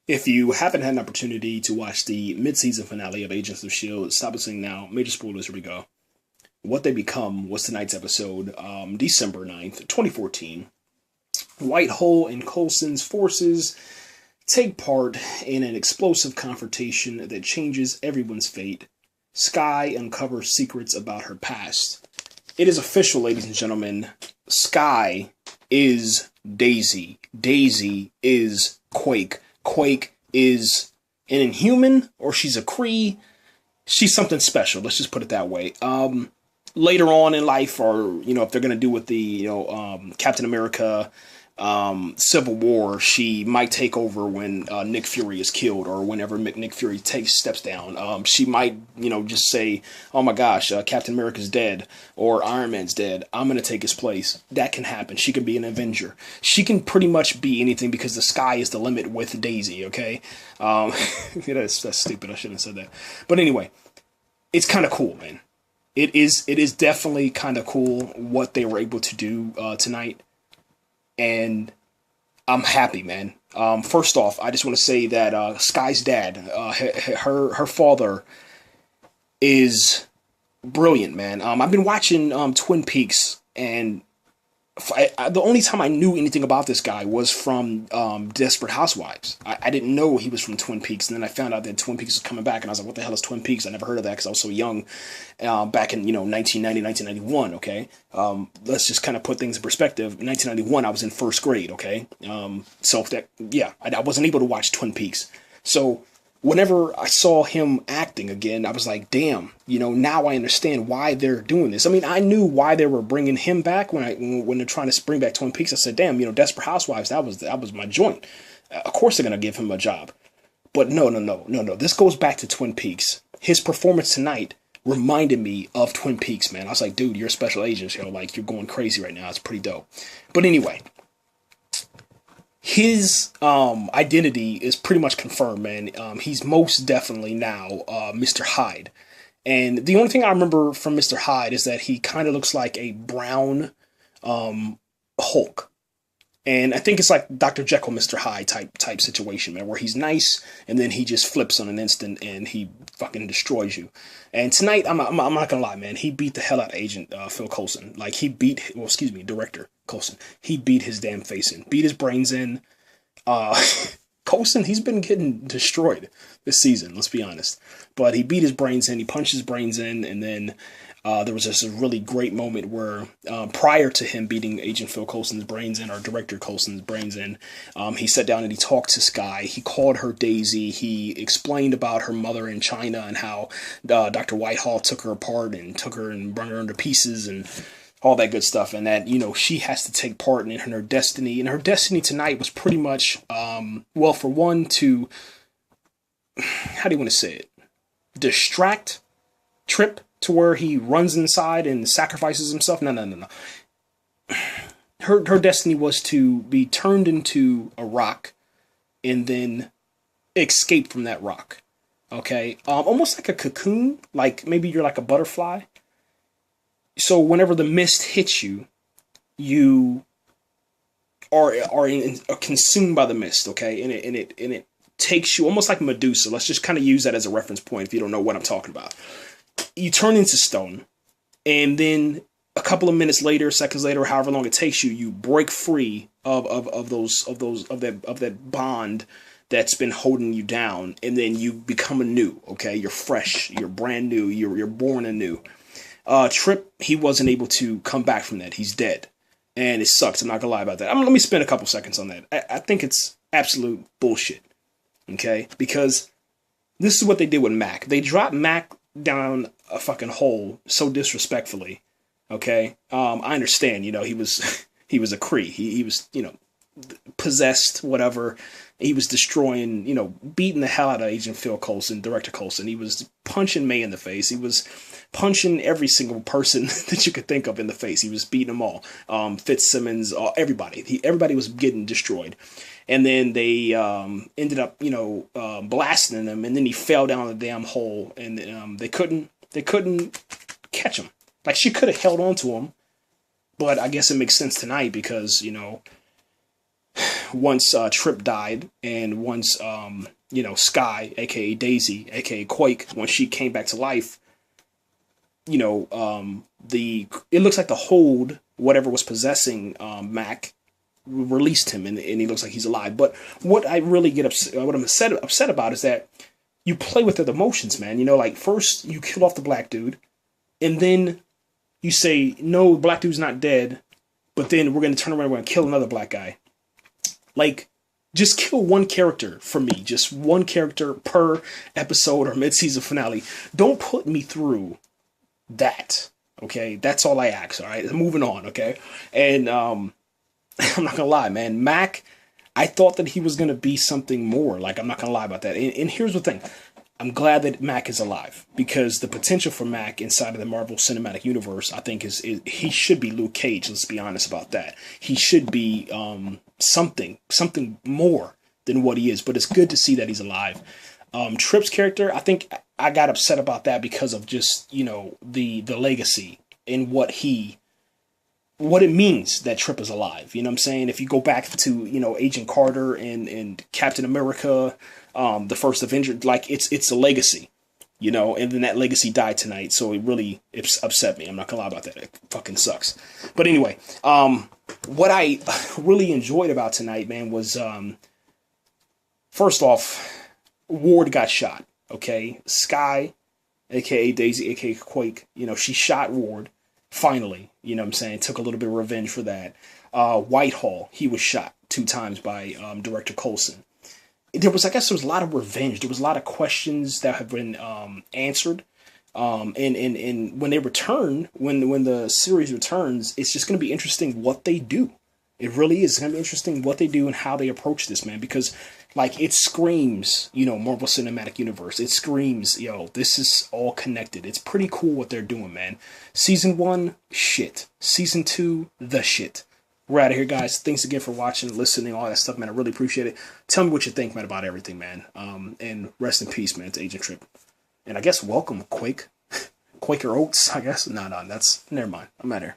If you haven't had an opportunity to watch the mid-season finale of Agents of S.H.I.E.L.D., stop listening now. Major spoilers, here we go. What They Become was tonight's episode, December 9th, 2014. Whitehall and Coulson's forces take part in an explosive confrontation that changes everyone's fate. S.H.I.E.L.D. uncovers secrets about her past. It is official, ladies and gentlemen. S.H.I.E.L.D. is Daisy. Daisy is Quake. Quake is an Inhuman, or she's a Kree. She's something special. Let's just put it that way. Later on in life, or, if they're going to do with the, Captain America, Civil War, she might take over when Nick Fury is killed, or whenever Nick Fury steps down. She might, just say, oh my gosh, Captain America's dead, or Iron Man's dead. I'm going to take his place. That can happen. She can be an Avenger. She can pretty much be anything because the sky is the limit with Daisy, okay? That's stupid. I shouldn't have said that. But anyway, it's kind of cool, man. It is definitely kind of cool what they were able to do tonight. And I'm happy, man. First off, I just want to say that S.H.I.E.L.D.'s dad, her father, is brilliant, man. I've been watching Twin Peaks, and the only time I knew anything about this guy was from Desperate Housewives. I didn't know he was from Twin Peaks, and then I found out that Twin Peaks was coming back, and I was like, what the hell is Twin Peaks? I never heard of that because I was so young back in, 1990, 1991, okay? Let's just kind of put things in perspective. In 1991, I was in first grade, okay? So, I wasn't able to watch Twin Peaks. So, whenever I saw him acting again, I was like, damn, now I understand why they're doing this. I mean, I knew why they were bringing him back when they're trying to bring back Twin Peaks. I said, damn, Desperate Housewives, that was my joint. Of course they're going to give him a job. But no. This goes back to Twin Peaks. His performance tonight reminded me of Twin Peaks, man. I was like, dude, you're a special agent, like, you're going crazy right now. It's pretty dope. But anyway, his identity is pretty much confirmed, man. He's most definitely now Mr. Hyde. And the only thing I remember from Mr. Hyde is that he kind of looks like a brown Hulk. And I think it's like Dr. Jekyll, Mr. Hyde type situation, man, where he's nice and then he just flips on an instant and he fucking destroys you. And tonight, I'm not gonna lie, man, he beat the hell out of Agent Phil Coulson. Like, Director Coulson. He beat his damn face in, beat his brains in. Coulson, he's been getting destroyed this season, let's be honest. But he beat his brains in, he punched his brains in, and then there was just a really great moment where prior to him beating Agent Phil Coulson's brains in, or Director Coulson's brains in, he sat down and he talked to S.H.I.E.L.D. He called her Daisy. He explained about her mother in China and how Dr. Whitehall took her apart and took her and brought her into pieces and all that good stuff. And that, she has to take part in her destiny. And her destiny tonight was pretty much, for one, to, how do you want to say it? Trip to where he runs inside and sacrifices himself. No. Her destiny was to be turned into a rock and then escape from that rock. Okay? Almost like a cocoon. Like, maybe you're like a butterfly. So whenever the mist hits you, you are consumed by the mist, okay? And it takes you almost like Medusa. Let's just kind of use that as a reference point if you don't know what I'm talking about. You turn into stone, and then a couple of minutes later, seconds later, however long it takes you, you break free of that bond that's been holding you down, and then you become anew. Okay, you're fresh, you're brand new, you're born anew. Trip, he wasn't able to come back from that. He's dead, and it sucks. I'm not gonna lie about that. Let me spend a couple seconds on that. I think it's absolute bullshit. Okay, because this is what they did with Mac. They dropped Mac down a fucking hole so disrespectfully. Okay, I understand. He was a Kree. He was possessed, whatever. He was destroying, beating the hell out of Agent Phil Coulson, Director Coulson. He was punching May in the face. He was punching every single person that you could think of in the face. He was beating them all. Fitzsimmons, everybody. Everybody was getting destroyed. And then they ended up, blasting him, and then he fell down the damn hole, and they couldn't catch him. Like, she could have held on to him, but I guess it makes sense tonight because, once Trip died, and once you know, Sky, aka Daisy, aka Quake, when she came back to life, you know, it looks like the hold, whatever was possessing Mac, released him, and he looks like he's alive. But what I really get upset, what I'm upset about is that you play with the emotions, man. You know, like first you kill off the black dude, and then you say, no, black dude's not dead, but then we're going to turn around and we're going to kill another black guy. Like, just kill one character for me. Just one character per episode or mid-season finale. Don't put me through that, okay? That's all I ask, all right? Moving on, okay? And I'm not going to lie, man. Mac, I thought that he was going to be something more. Like, I'm not going to lie about that. And here's the thing. I'm glad that Mac is alive, because the potential for Mac inside of the Marvel Cinematic Universe, I think, is he should be Luke Cage. Let's be honest about that. He should be something more than what he is. But it's good to see that he's alive. Trip's character, I think I got upset about that because of just, you know, the legacy and what it means that Trip is alive. You know what I'm saying? If you go back to, you know, Agent Carter and Captain America, the first Avenger, like it's a legacy, you know, and then that legacy died tonight. So it really upset me. I'm not gonna lie about that. It fucking sucks. But anyway, what I really enjoyed about tonight, man, was, first off, Ward got shot. Okay. Sky, aka Daisy, aka Quake, you know, she shot Ward. Finally, you know what I'm saying? Took a little bit of revenge for that. Whitehall, he was shot 2 times by director Coulson. There was a lot of revenge. There was a lot of questions that have been answered. And when they return, when the series returns, it's just going to be interesting what they do. It really is going to be interesting what they do and how they approach this, man. Because, like, it screams, you know, Marvel Cinematic Universe. It screams, yo, this is all connected. It's pretty cool what they're doing, man. Season 1, shit. Season 2, the shit. We're out of here, guys. Thanks again for watching, listening, all that stuff, man. I really appreciate it. Tell me what you think, man, about everything, man. And rest in peace, man, to Agent Trip. And I guess welcome, Quake. Quaker Oats, I guess. No, that's... Never mind. I'm out of here.